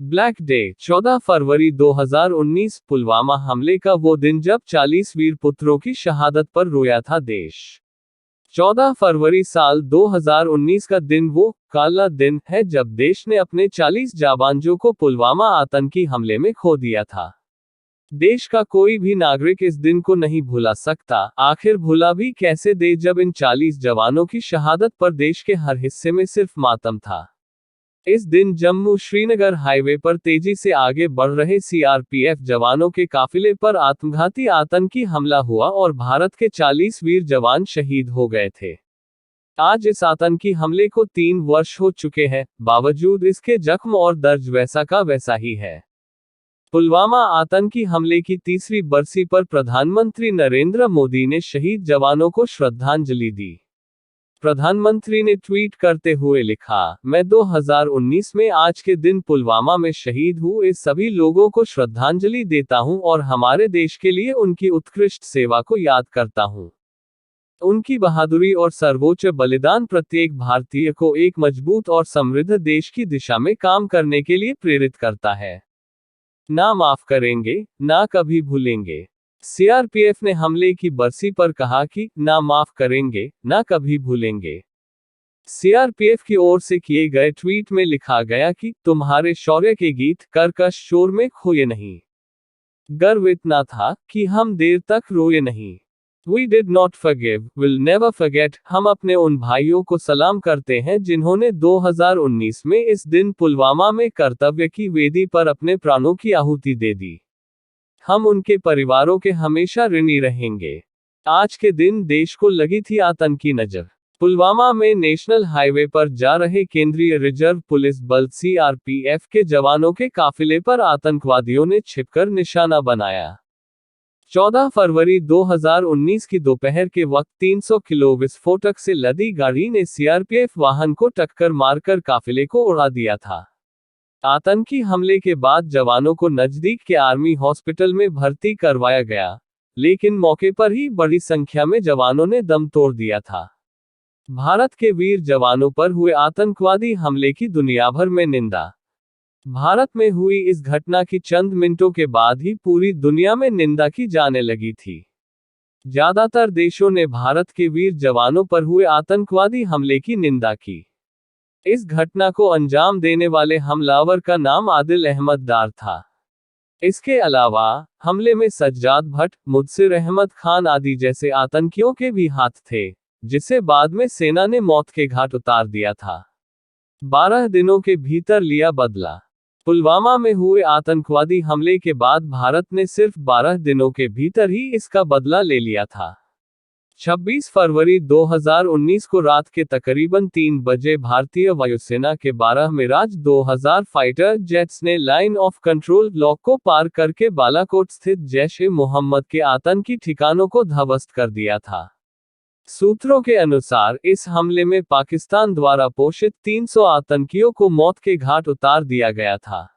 Black day 14 फरवरी 2019 पुलवामा हमले का वो दिन जब 40 वीर पुत्रों की शहादत पर रोया था देश। 14 फरवरी साल 2019 का दिन वो काला दिन है जब देश ने अपने 40 जाबांजों को पुलवामा आतंकी हमले में खो दिया था। देश का कोई भी नागरिक इस दिन को नहीं भुला सकता। आखिर भुला भी कैसे दे जब इन 40 जवानों की शहादत पर देश के हर हिस्से में सिर्फ मातम था। इस दिन जम्मू श्रीनगर हाईवे पर तेजी से आगे बढ़ रहे सीआरपीएफ जवानों के काफिले पर आत्मघाती आतंकी हमला हुआ और भारत के 40 वीर जवान शहीद हो गए थे। आज इस आतंकी हमले को 3 वर्ष हो चुके हैं, बावजूद इसके जख्म और दर्द वैसा का वैसा ही है। पुलवामा आतंकी हमले की 3वीं बरसी पर प्रधानमंत्री नरेंद्र मोदी ने शहीद जवानों को श्रद्धांजलि दी। प्रधानमंत्री ने ट्वीट करते हुए लिखा, मैं 2019 में आज के दिन पुलवामा में शहीद हुए सभी लोगों को श्रद्धांजलि देता हूं और हमारे देश के लिए उनकी उत्कृष्ट सेवा को याद करता हूं। उनकी बहादुरी और सर्वोच्च बलिदान प्रत्येक भारतीय को एक मजबूत और समृद्ध देश की दिशा में काम करने के लिए प्रेरित करता है। ना माफ करेंगे, ना कभी भूलेंगे। सीआरपीएफ ने हमले की बरसी पर कहा कि ना माफ करेंगे, ना कभी भूलेंगे। सीआरपीएफ की ओर से किए गए ट्वीट में लिखा गया कि तुम्हारे शौर्य के गीत कर्कश शोर में खोए नहीं। गर्व इतना था कि हम देर तक रोए नहीं। We did not forgive, will never forget। हम अपने उन भाइयों को सलाम करते हैं जिन्होंने 2019 में इस दिन पुलवामा में कर्तव्य की वेदी पर अपने प्राणों की आहुति दे दी। हम उनके परिवारों के हमेशा ऋणी रहेंगे। आज के दिन देश को लगी थी आतंकी नजर। पुलवामा में नेशनल हाईवे पर जा रहे केंद्रीय रिजर्व पुलिस बल सीआरपीएफ के जवानों के काफिले पर आतंकवादियों ने छिपकर निशाना बनाया। 14 फरवरी 2019 की दोपहर के वक्त 300 किलो विस्फोटक से लदी गाड़ी ने सीआरपीएफ वाहन को टक्कर मारकर काफिले को उड़ा दिया था। आतंकी हमले के बाद जवानों को नजदीक के आर्मी हॉस्पिटल में भर्ती करवाया गया, लेकिन मौके पर ही बड़ी संख्या में जवानों ने दम तोड़ दिया था। भारत के वीर जवानों पर हुए आतंकवादी हमले की दुनिया भर में निंदा। भारत में हुई इस घटना की चंद मिनटों के बाद ही पूरी दुनिया में निंदा की जाने लगी थी। ज्यादातर देशों ने भारत के वीर जवानों पर हुए आतंकवादी हमले की निंदा की। इस घटना को अंजाम देने वाले हमलावर का नाम आदिल अहमद डार था। इसके अलावा हमले में सज्जाद भट्ट, मुदसिर अहमद खान आदि जैसे आतंकियों के भी हाथ थे, जिसे बाद में सेना ने मौत के घाट उतार दिया था। 12 दिनों के भीतर लिया बदला। पुलवामा में हुए आतंकवादी हमले के बाद भारत ने सिर्फ 12 दिनों के भीतर ही इसका बदला ले लिया था। 26 फरवरी 2019 को रात के तकरीबन 3 बजे भारतीय वायुसेना के 12 मिराज 2000 फाइटर जेट्स ने लाइन ऑफ कंट्रोल ब्लॉक को पार करके बालाकोट स्थित जैश-ए-मोहम्मद के आतंकी ठिकानों को ध्वस्त कर दिया था। सूत्रों के अनुसार इस हमले में पाकिस्तान द्वारा पोषित 300 आतंकियों को मौत के घाट उतार दिया गया था।